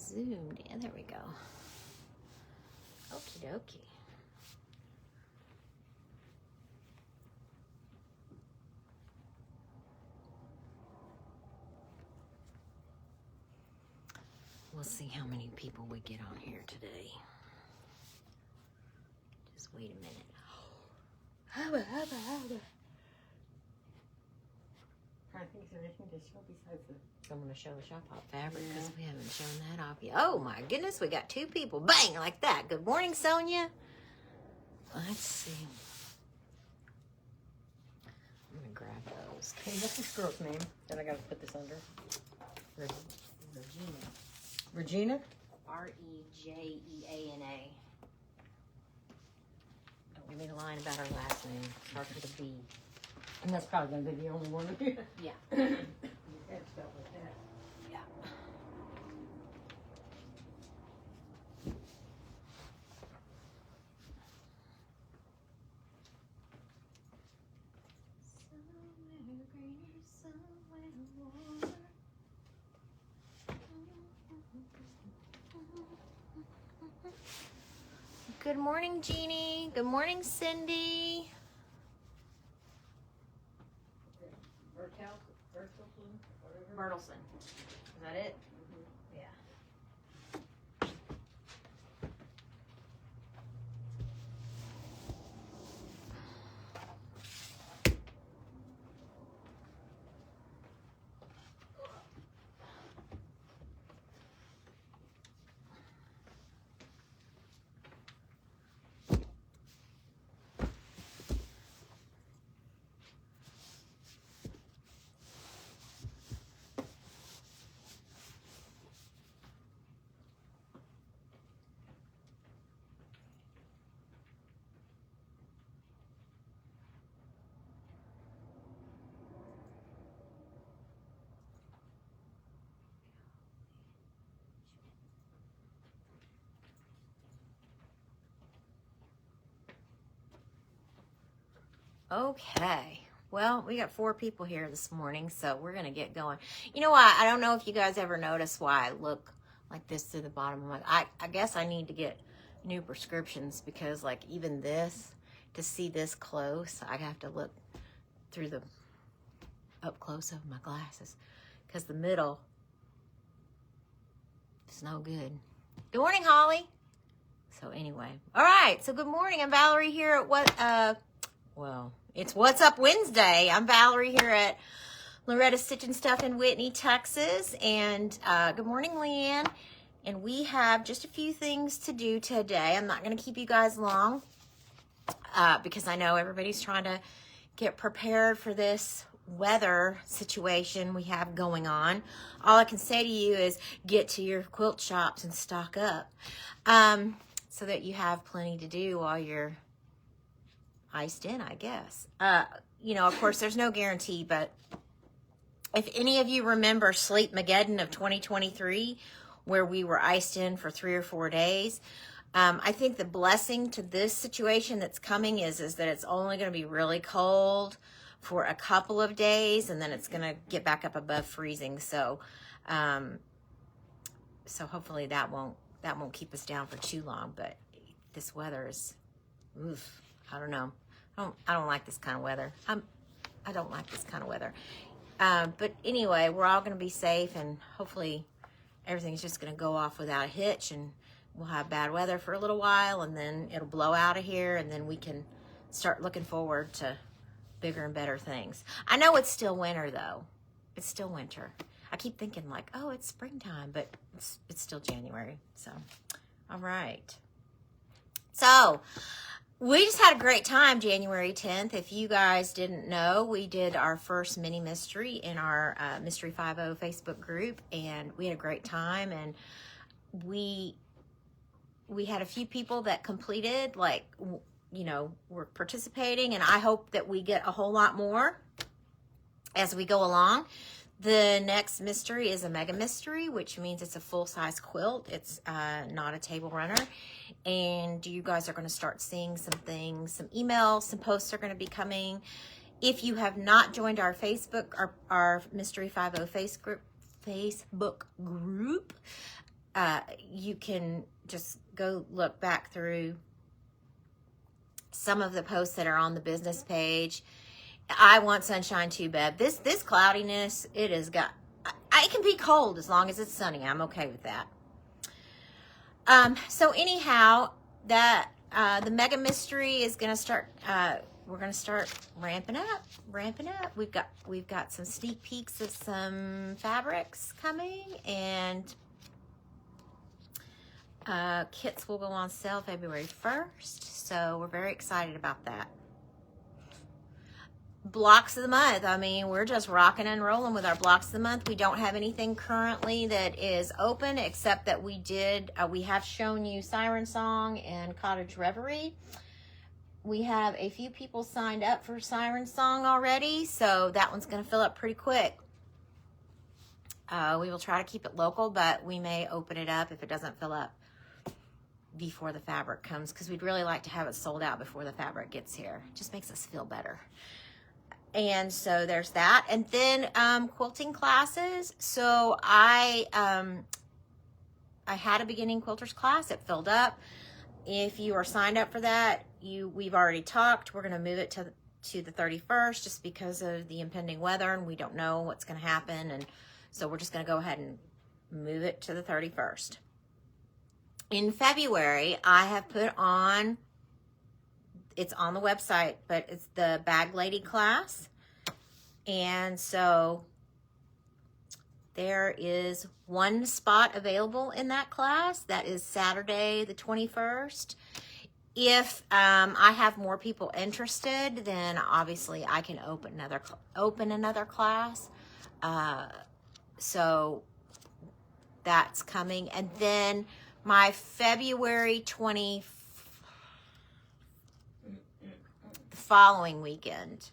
zoomed in. There we go. Okie dokie. We'll see how many people we get on here today. Just wait a minute. I think there's anything to show besides the... I'm going to show the shop hop fabric because we haven't shown that off yet. Oh my goodness, we got 2 people. Bang, like that. Good morning, Sonia. Let's see. I'm going to grab those. Hey, what's this girl's name? Then I got to put this under. Regina. Regina? Rejeana. Don't give me the line about her last name. Starts with a B. And that's probably going to be the only one of you. Yeah. Your head spelled like that. Yeah. Somewhere greener, somewhere warmer. Good morning, Jeannie. Good morning, Cindy. Bertelson. Is that it? Yeah. Okay. Well, we got 4 people here this morning, so we're going to get going. You know what? I don't know if you guys ever notice why I look like this to the bottom of my... I guess I need to get new prescriptions because, like, even this, to see this close, I have to look through the up close of my glasses because the middle is no good. Good morning, Holly. So anyway. All right. So good morning. I'm Valerie here at it's What's Up Wednesday. I'm Valerie here at Loretta Stitch and Stuff in Whitney, Texas. And good morning, Leanne. And we have just a few things to do today. I'm not going to keep you guys long because I know everybody's trying to get prepared for this weather situation we have going on. All I can say to you is get to your quilt shops and stock up so that you have plenty to do while you're iced in, I guess. You know, of course, there's no guarantee, but if any of you remember Sleep-mageddon of 2023, where we were iced in for 3 or 4 days, I think the blessing to this situation that's coming is that it's only going to be really cold for a couple of days, and then it's going to get back up above freezing. So, so hopefully that won't keep us down for too long. But this weather is, oof. I don't know. I don't like this kind of weather. I don't like this kind of weather. But anyway, we're all going to be safe, and hopefully everything's just going to go off without a hitch, and we'll have bad weather for a little while, and then it'll blow out of here, and then we can start looking forward to bigger and better things. I know it's still winter, though. It's still winter. I keep thinking like, oh, it's springtime, but it's still January. So, all right. So, we just had a great time January 10th. If you guys didn't know, we did our first mini mystery in our Mystery 5-0 Facebook group, and we had a great time. And we had a few people that completed, like, you know, were participating, and I hope that we get a whole lot more as we go along. The next mystery is a mega mystery, which means it's a full-size quilt. It's not a table runner. And you guys are going to start seeing some things, some emails, some posts are going to be coming. If you have not joined our Facebook, our Mystery 5-0 Facebook group, you can just go look back through some of the posts that are on the business page. I want sunshine too, Bev. This cloudiness, it has got, it can be cold as long as it's sunny. I'm okay with that. So anyhow, that the mega mystery is going to start, we're going to start ramping up. We've got some sneak peeks of some fabrics coming, and kits will go on sale February 1st. So we're very excited about that. Blocks of the month. I mean, we're just rocking and rolling with our blocks of the month. We don't have anything currently that is open, except that we have shown you Siren Song and Cottage Reverie. We have a few people signed up for Siren Song already, so that one's going to fill up pretty quick. We will try to keep it local, but we may open it up if it doesn't fill up before the fabric comes, because we'd really like to have it sold out before the fabric gets here. It just makes us feel better. And so there's that. And then quilting classes. So I had a beginning quilters class. It filled up. If you are signed up for that, we've already talked. We're going to move it to the 31st just because of the impending weather, and we don't know what's going to happen. And so we're just going to go ahead and move it to the 31st. In February, I have put on, it's on the website, but it's the Bag Lady class. And so there is one spot available in that class. That is Saturday the 21st. If I have more people interested, then obviously I can open another class. So that's coming. And then my February 20th, the following weekend,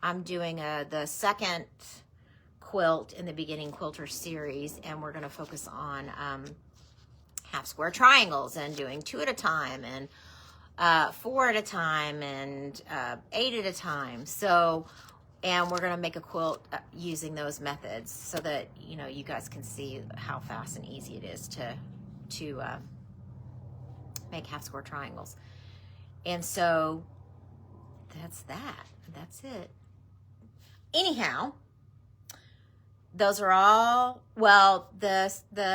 I'm doing the second quilt in the Beginning Quilter series, and we're going to focus on half square triangles and doing 2 at a time and 4 at a time and 8 at a time. So, and we're going to make a quilt using those methods so that, you know, you guys can see how fast and easy it is to make half square triangles. And so that's that. That's it. Anyhow, those are all, well, the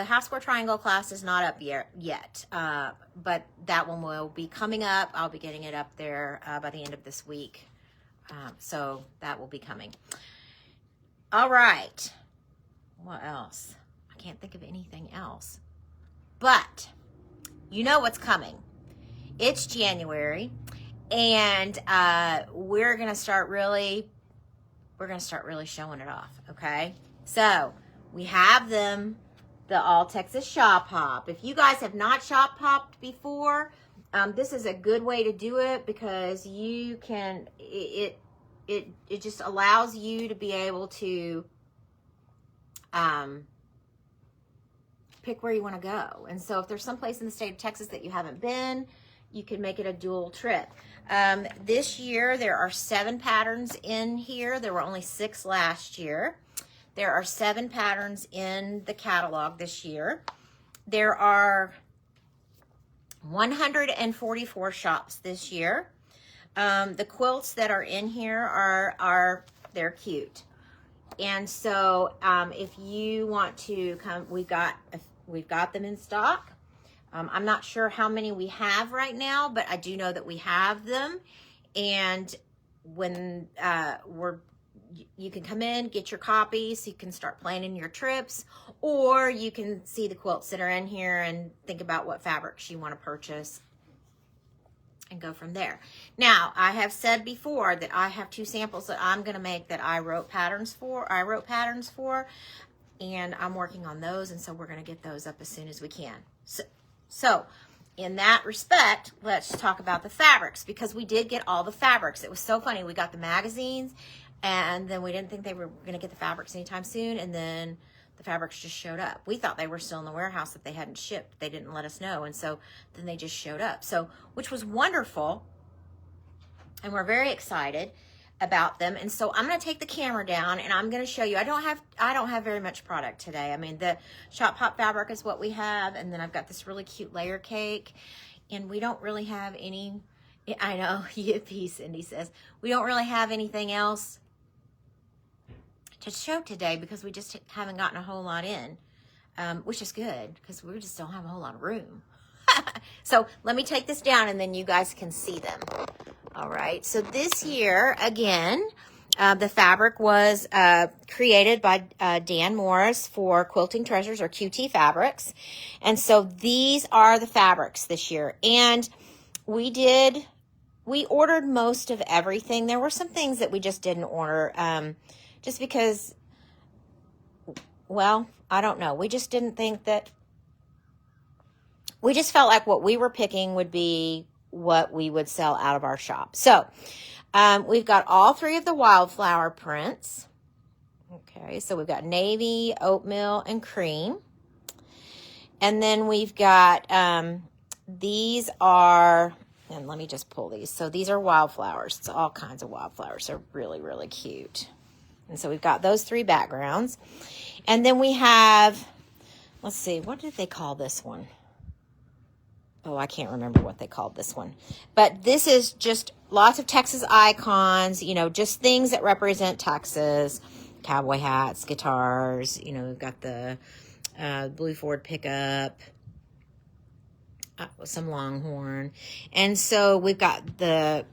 half square triangle class is not up yet, but that one will be coming up. I'll be getting it up there by the end of this week. So that will be coming. All right. What else? I can't think of anything else. But you know what's coming. It's January, and we're gonna start really showing it off. Okay. So we have the All Texas Shop Hop. If you guys have not shop hopped before, this is a good way to do it, because you can, it just allows you to be able to pick where you want to go. And so if there's some place in the state of Texas that you haven't been, you can make it a dual trip. This year, there are 7 patterns in here. There were only 6 last year. There are 7 patterns in the catalog this year. There are 144 shops this year. The quilts that are in here they're cute. And so if you want to come, we've got them in stock. I'm not sure how many we have right now, but I do know that we have them. And when you can come in, get your copies, so you can start planning your trips, or you can see the quilts that are in here and think about what fabrics you want to purchase and go from there. Now, I have said before that I have 2 samples that I'm going to make that I wrote patterns for, and I'm working on those, and so we're going to get those up as soon as we can. So in that respect, let's talk about the fabrics, because we did get all the fabrics. It was so funny. We got the magazines, and then we didn't think they were going to get the fabrics anytime soon, and then the fabrics just showed up. We thought they were still in the warehouse, that they hadn't shipped. They didn't let us know, and so then they just showed up. So, which was wonderful, and we're very excited. about them. And so I'm going to take the camera down and I'm going to show you. I don't have very much product today. I mean, the Shop Hop fabric is what we have. And then I've got this really cute layer cake. And we don't really have any, I know, yippee, Cindy says. We don't really have anything else to show today because we just haven't gotten a whole lot in, which is good because we just don't have a whole lot of room. So let me take this down and then you guys can see them. All right, so this year, again, the fabric was created by Dan Morris for Quilting Treasures, or QT Fabrics. And so these are the fabrics this year. And we ordered most of everything. There were some things that we just didn't order just because, well, I don't know. We just didn't think that, we just felt like what we were picking would be what we would sell out of our shop. So we've got all three of the wildflower prints. Okay, so we've got navy, oatmeal, and cream. And then we've got, these are, and let me just pull these. So these are wildflowers. It's all kinds of wildflowers. They're really, really cute. And so we've got those three backgrounds. And then we have, let's see, what did they call this one? Oh, I can't remember what they called this one. But this is just lots of Texas icons, you know, just things that represent Texas. Cowboy hats, guitars, you know, we've got the Blue Ford pickup, some Longhorn. And so we've got the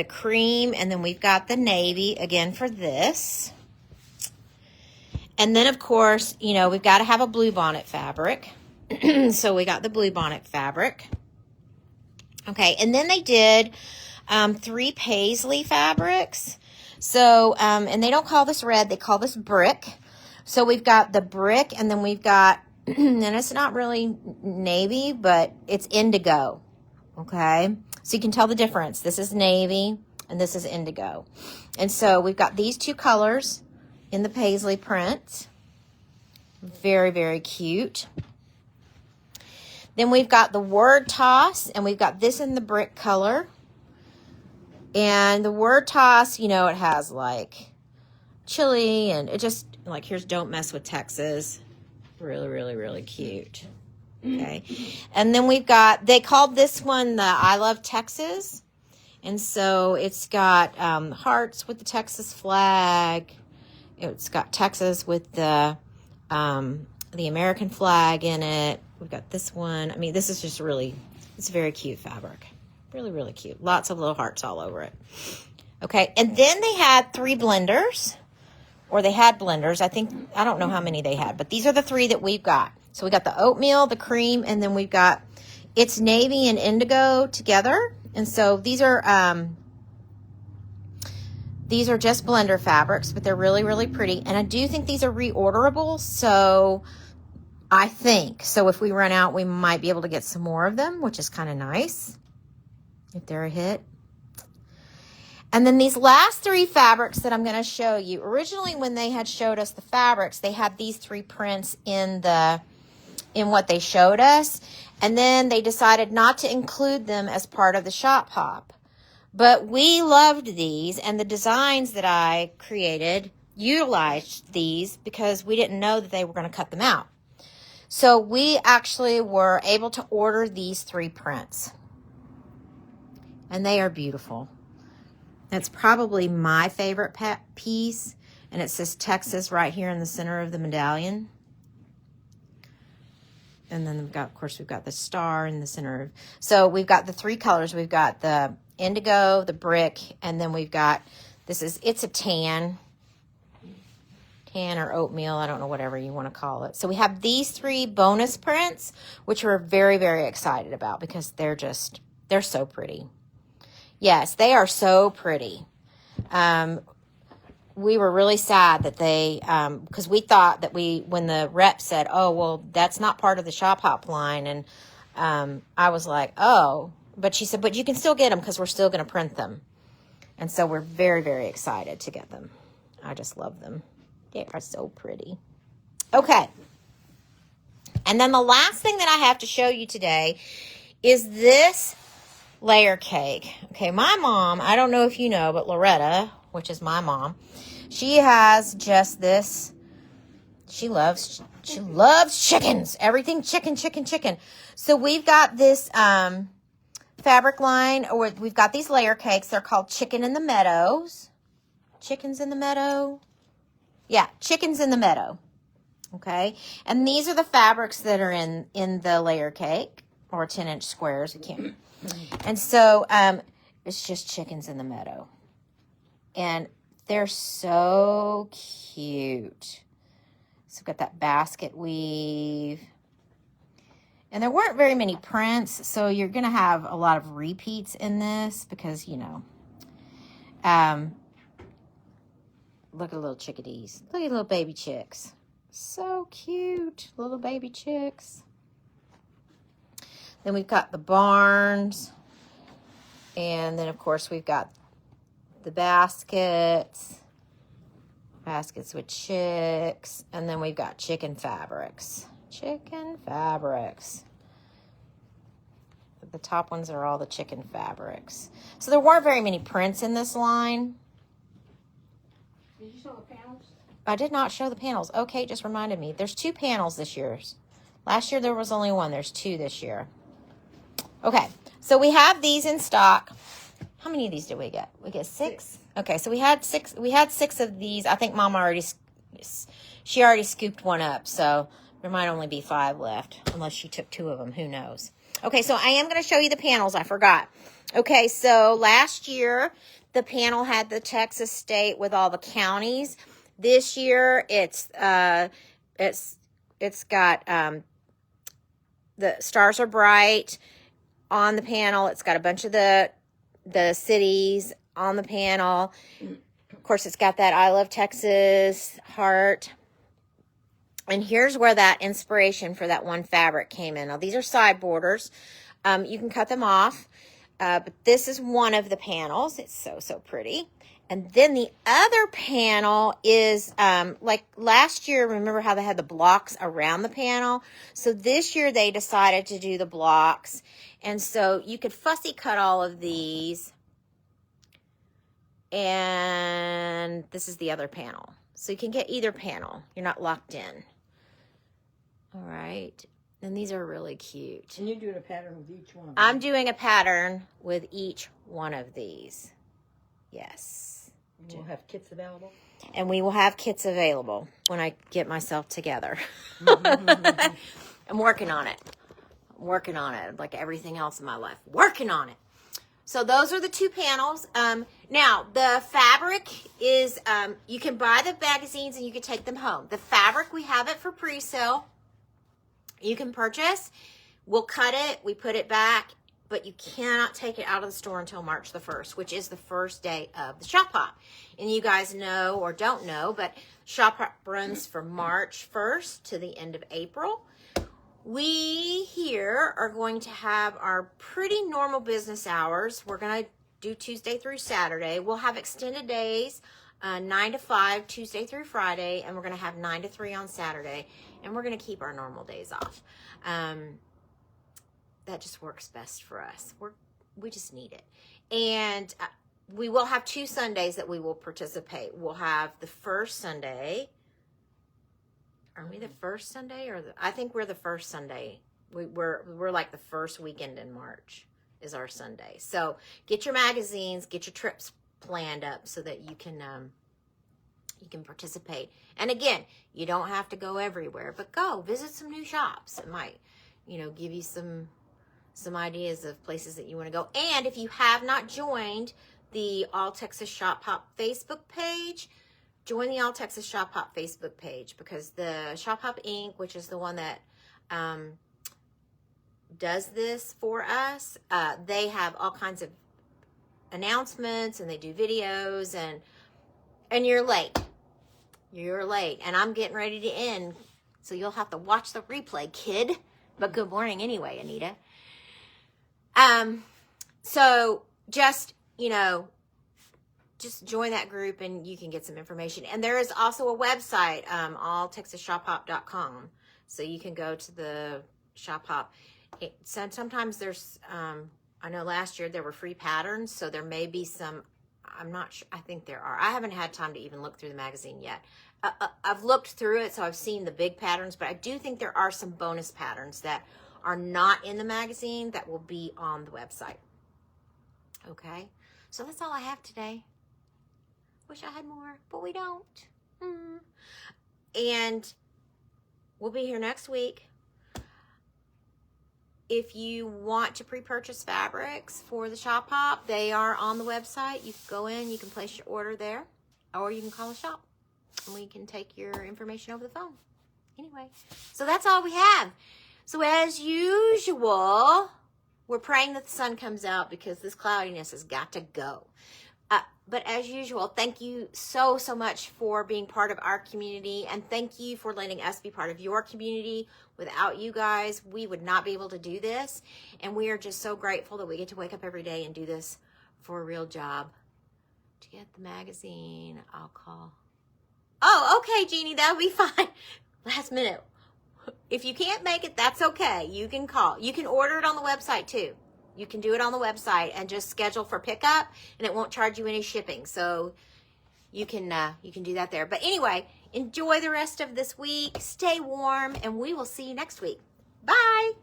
cream, and then we've got the navy, again, for this. And then, of course, you know, we've got to have a blue bonnet fabric. So we got the blue bonnet fabric. Okay, and then they did 3 paisley fabrics. So, and they don't call this red, they call this brick. So we've got the brick, and then we've got, and it's not really navy, but it's indigo. Okay, so you can tell the difference. This is navy, and this is indigo. And so we've got these 2 colors in the paisley print. Very, very cute. Then we've got the word toss, and we've got this in the brick color. And the word toss, you know, it has like chili, and it just, like, here's Don't Mess with Texas. Really, really, really cute. Okay. And then we've got, they called this one the I Love Texas. And so it's got hearts with the Texas flag. It's got Texas with the American flag in it. We've got this one. I mean, this is just really, it's very cute fabric. Really, really cute. Lots of little hearts all over it. Okay, and then they had 3 blenders, or they had blenders. I don't know how many they had, but these are the 3 that we've got. So we got the oatmeal, the cream, and then we've got, it's navy and indigo together. And so these are just blender fabrics, but they're really, really pretty. And I do think these are reorderable, so I think. So if we run out, we might be able to get some more of them, which is kind of nice if they're a hit. And then these last 3 fabrics that I'm going to show you, originally when they had showed us the fabrics, they had these 3 prints in what they showed us. And then they decided not to include them as part of the Shop Hop. But we loved these, and the designs that I created utilized these because we didn't know that they were going to cut them out. So we actually were able to order these 3 prints. And they are beautiful. That's probably my favorite piece. And it says Texas right here in the center of the medallion. And then we've got, of course, we've got the star in the center. So we've got the 3 colors. We've got the indigo, the brick, and then we've got, it's a tan or oatmeal, I don't know, whatever you want to call it. So we have these 3 bonus prints, which we're very, very excited about because they're so pretty. Yes, they are so pretty. We were really sad that they, because we thought that when the rep said, oh, well, that's not part of the Shop Hop line, and I was like, oh, but she said, but you can still get them because we're still going to print them. And so we're very, very excited to get them. I just love them. They are so pretty. Okay. And then the last thing that I have to show you today is this layer cake. Okay, my mom, I don't know if you know, but Loretta, which is my mom. She has just this. She loves chickens. Everything chicken. So we've got this fabric line, or we've got these layer cakes. They're called Chicken in the Meadows. Chickens in the Meadow. Yeah, Chickens in the Meadow. Okay. And these are the fabrics that are in the layer cake, or 10-inch squares. You can't. And so it's just Chickens in the Meadow. And they're so cute. So we've got that basket weave. And there weren't very many prints, so you're going to have a lot of repeats in this because, you know, look at little chickadees. Look at little baby chicks. So cute, little baby chicks. Then we've got the barns. And then, of course, we've got the baskets with chicks, and then we've got chicken fabrics. The top ones are all the chicken fabrics. So there weren't very many prints in this line. Did you show the panels? I did not show the panels. Okay, just reminded me. There's 2 panels this year. Last year there was only 1. There's 2 this year. Okay, so we have these in stock. How many of these did we get? We get 6. Okay, so we had 6. We had 6 of these. I think Mama already scooped one up, so there might only be 5 left, unless she took 2 of them. Who knows? Okay, so I am going to show you the panels. I forgot. Okay, so last year the panel had the Texas state with all the counties. This year it's got the Stars Are Bright on the panel. It's got a bunch of the cities on the panel. Of course, it's got that I Love Texas heart. And here's where that inspiration for that one fabric came in. Now, these are side borders. You can cut them off. But this is one of the panels. It's so pretty. And then the other panel is, like last year, remember how they had the blocks around the panel? So this year they decided to do the blocks. And so you could fussy cut all of these. And this is the other panel. So you can get either panel. You're not locked in. All right. And these are really cute. And you're doing a pattern with each one. I'm doing a pattern with each one of these. Yes. And we'll have kits available. And we will have kits available when I get myself together. I'm working on it. Like everything else in my life. Working on it. So those are the 2 panels. Now, the fabric is, you can buy the magazines and you can take them home. The fabric, we have it for pre-sale. You can purchase. We'll cut it. We put it back. But you cannot take it out of the store until March the 1st, which is the first day of the Shop Hop. And you guys know or don't know, but Shop Hop runs from March 1st to the end of April. We here are going to have our pretty normal business hours. We're going to do Tuesday through Saturday. We'll have extended days, 9 to 5, Tuesday through Friday, and we're going to have 9 to 3 on Saturday. And we're going to keep our normal days off. That just works best for us. We just need it. And we will have 2 Sundays that we will participate. We'll have the first Sunday. Are we the first Sunday? I think we're the first Sunday. We're like the first weekend in March is our Sunday. So get your magazines, get your trips planned up so that you can participate. And again, you don't have to go everywhere, but go visit some new shops. It might, give you some ideas of places that you want to go. And if you have not joined the All Texas Shop Hop Facebook page, join the All Texas Shop Hop Facebook page, because the Shop Hop Inc., which is the one that does this for us, they have all kinds of announcements and they do videos, and you're late. You're late, and I'm getting ready to end, so you'll have to watch the replay, kid. But good morning anyway, Anita. So just join that group and you can get some information. And there is also a website, alltexasShopHop.com. So you can go to the Shop Hop. Sometimes there's, I know last year there were free patterns, so there may be some, I'm not sure. I think there are. I haven't had time to even look through the magazine yet. I've looked through it, so I've seen the big patterns, but I do think there are some bonus patterns that are not in the magazine that will be on the website. Okay, so that's all I have today. Wish I had more, but we don't. And we'll be here next week. If you want to pre-purchase fabrics for the Shop Hop, they are on the website. You can go in, you can place your order there, or you can call the shop, and we can take your information over the phone. Anyway, so that's all we have. So as usual, we're praying that the sun comes out because this cloudiness has got to go. But as usual, thank you so much for being part of our community, and thank you for letting us be part of your community. Without you guys, we would not be able to do this, and we are just so grateful that we get to wake up every day and do this for a real job. To get the magazine, I'll call. Oh, okay, Jeannie, that would be fine. Last minute. If you can't make it, that's okay. You can call. You can order it on the website too. You can do it on the website and just schedule for pickup, and it won't charge you any shipping. So you can do that there. But anyway, enjoy the rest of this week. Stay warm, and we will see you next week. Bye.